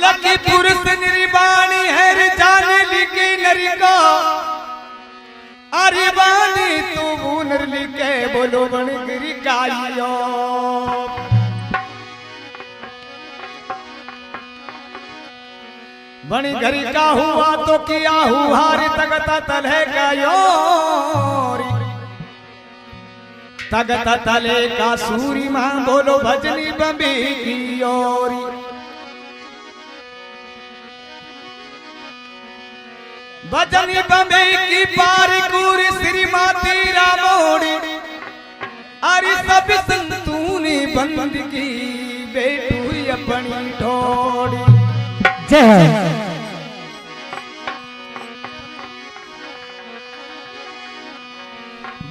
अलग पुरुष निर्वाणी है जान लिखी नरी को अरे वाणी तू नर लिखे बोलो बन गिरी गाइयो बनी घरी का हुआ तो किया हुहार तगत तले गयो तगत तले का सूरी मां बोलो भजनी बंबी की ओरी भजनी बंबी की पारी कूरी श्री माती रामोड़ी अरे सब संतूनी बंद की बेटू अपनी ठोड़ी जय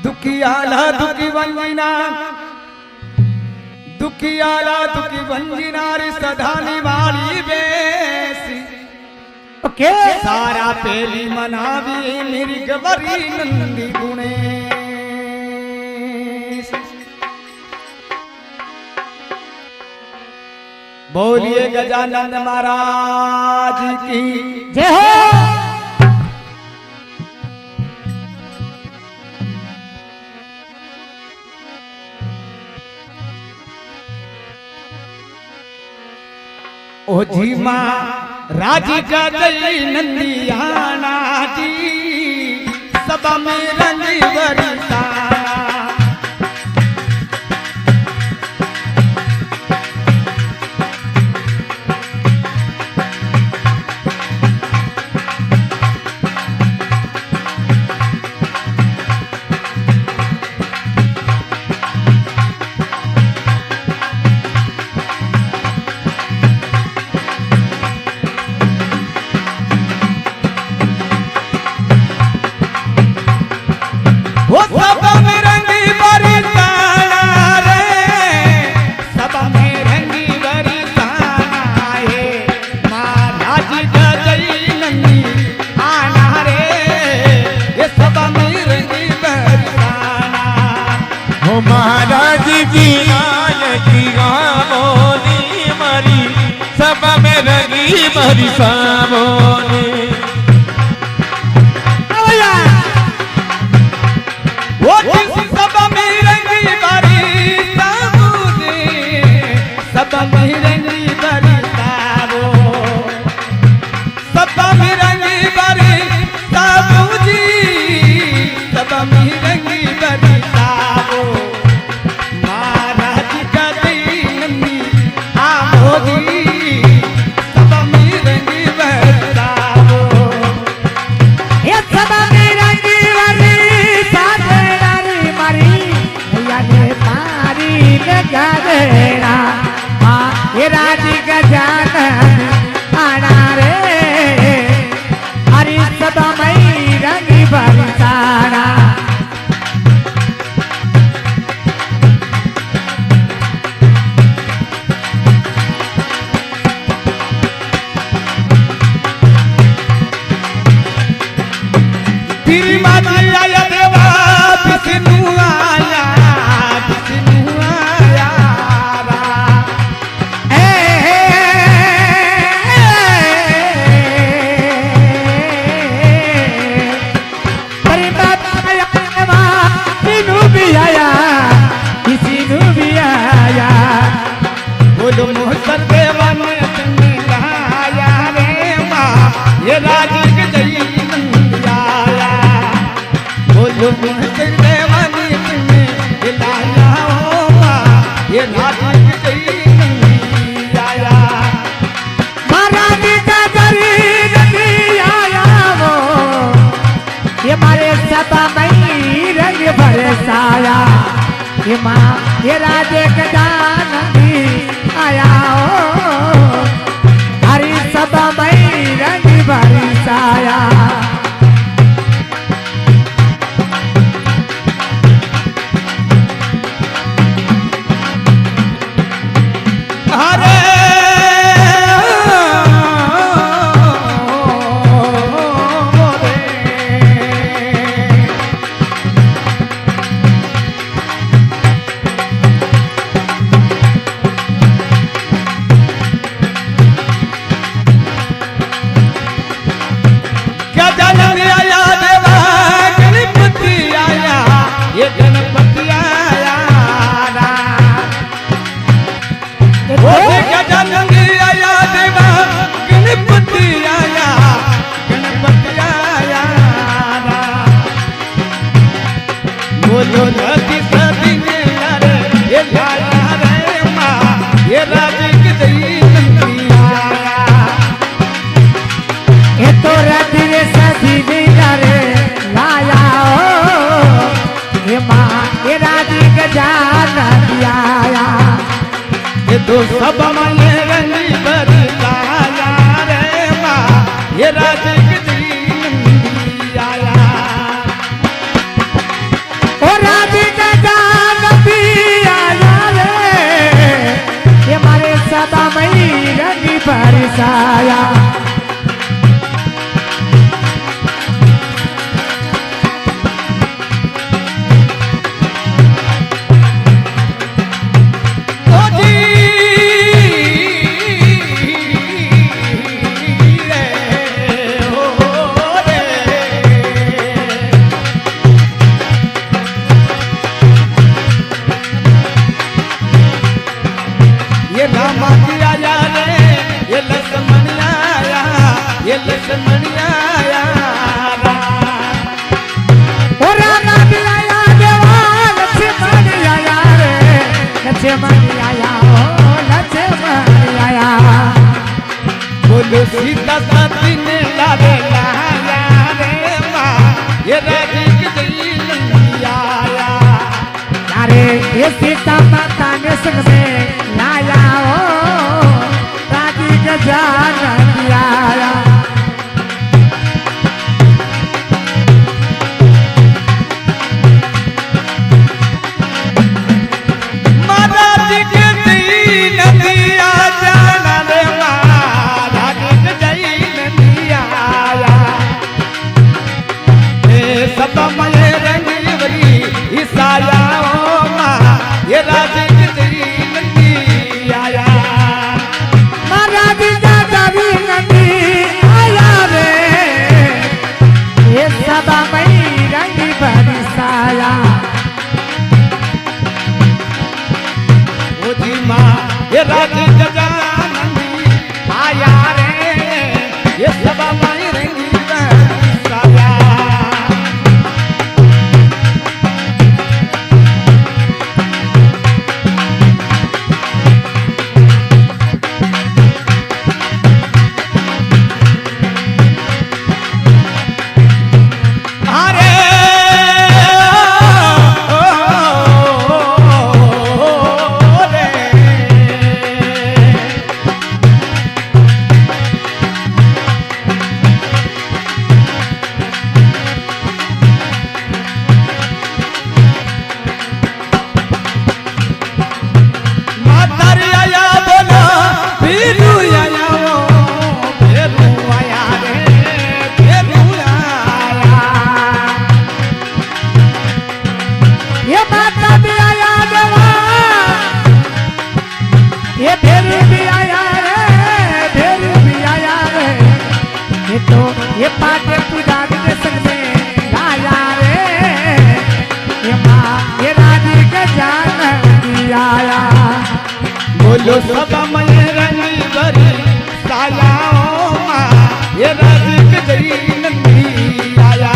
दुखियाला दुखी वंजना दुखियाला दुखी वंजना रे सधानी वाली बेसी ओके सारा पेली मनावी मेरी गवरी नंदी गुणे बोलिए गजानन महाराज की जय हो। ओ जी मां राजी गई नंदियाना जी सब में रंग बरसाना महाराज जी की गामोनी मरी सब में रंगी मरी सामोनी वो सब में रंगी मरी सामोनी सब में रंगी मरी सामो सब में रंगी मरी सामोजी सब में रंगी मरी सामो ये राजी गजानन आना रे हरी सब मई रंगी बरसाना तेरी माता आया देवा विष्णु आया विष्णु आया बोलो मोहतर देवा ने तुमने लाया रे माँ ये राजी गई नंदियाया बोलो मोहतर देवा ने तुमने लाया हो माँ ये राजी गई नंदियाया महाराज का गरी नंदियाया वो ये मारे सदा मई रंग बरसाया ये माँ ये राजे गजानंदी आया हो हरी सब मई रंग बरसाया हरे बोलो नदी सदी ने यारे ये लाया रे माँ ये राजिक जई नंदिया ये तो राजी रे सदी ने रे लाया ओ ये माँ ये राजी गजान दिया ये तो सब माये रंगी बरी लाया रे माँ ये राजिक जई नंदिया ओ राजी गजान दिया रे ये मारे सदा मई रंगी बरसाया ये रामा जी आया रे ये लक्ष्मण आया ये लक्ष्मण आया ओ रामा जी आया देवा लक्ष्मण आया रे लक्ष्मण आया ओ लक्ष्मण आया बोलो सीता सती ने लारे लाया रे माँ ये राजिक जई नंदिया अरे ये सीता माता ने संग में लाया ओ राजी गजान दिया महाराज के जई नंदिया जाना रे माँ राजिक जई नंदिया ए सब मये रंगी बरी ईसाया ओ माँ ये राजिक जई नंदिया महाराज दादा भी नंदी आया रे ये सदा मई रंगी बरसाया ओ जी माँ ये राजिक गजानंदी आया रे ये सब मये रंगी बरसाया अरे मातारी आया बोलो फिरू आया वो फिरू आया रे फिरू आया ये माता भी आया देवा ये फिर भी आया रे फिर भी आया रे ये तो ये पाटे पूजा के संग में लाया रे ये माँ ये राजी गजान दिया बोलो सब मये रंगी बरी साया ओ माँ ये राजिक जई नंदिया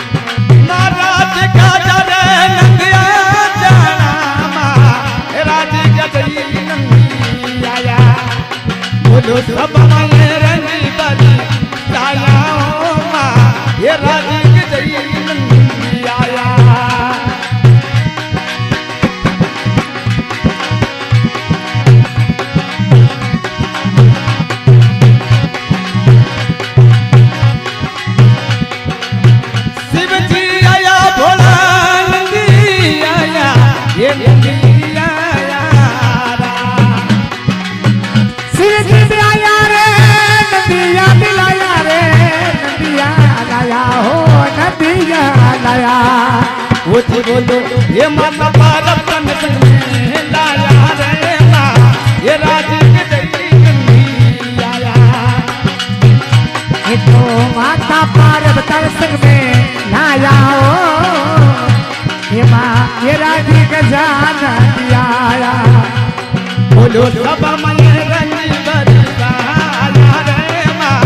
महाराज का जरे नंदिया जाना माँ ये राजिक जई नंदिया बोलो सब मये रंगी बरी साया ओ माँ ये राजिक जई नंदिया शिव जी आया भोला नंदी आया ये नंदी आया सिर जी भी आया रे नदिया दिलाया रे नदिया लाया हो नदिया लाया वो जी बोलो ये माता पारब तन संग में लाया रे माँ ये राजिक जई नंदी आया ये तो माता पार्वती संग में लाया हो ये माँ ये राजी गजान दिया बोलो सब मये रंगी बरसाया रे माँ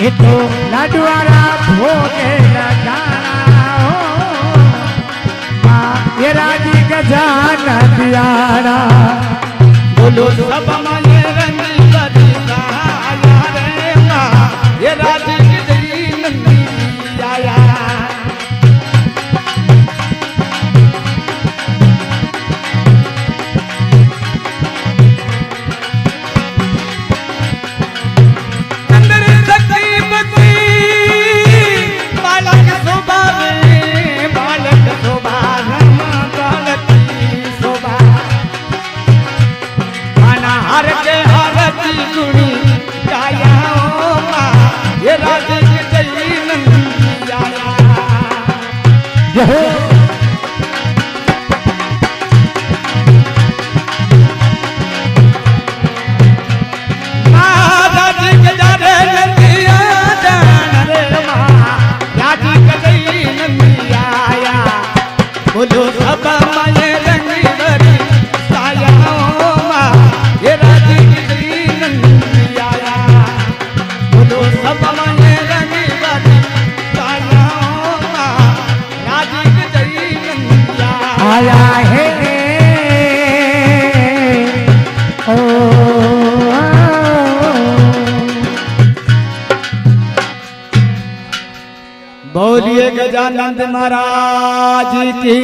ये तो लाडवारा भोगे लगाना हो माँ ये राजी गजानन दियारा बोलो सब माये रंगी बरसा आया रे माँ ये राजी की जई नंदी आया अंदर शक्ति बसी बालक शोभा रे बालक शोभा बालक शोभा हर के हरती गुणी गाया ओ माँ ये राजे की जई नंदी आया जय माँ राजे के जा रे नंदी आया रे माँ राजे के जई नंदी आया बोलो सब माये रंगी बरी साया ओ माँ ये राजे की जई नंदी आया बोलो सब माये रंगी बरी साया ओ माँ राजे की जई नंदी आया आया है ओ बोलिए गजानंद महाराज की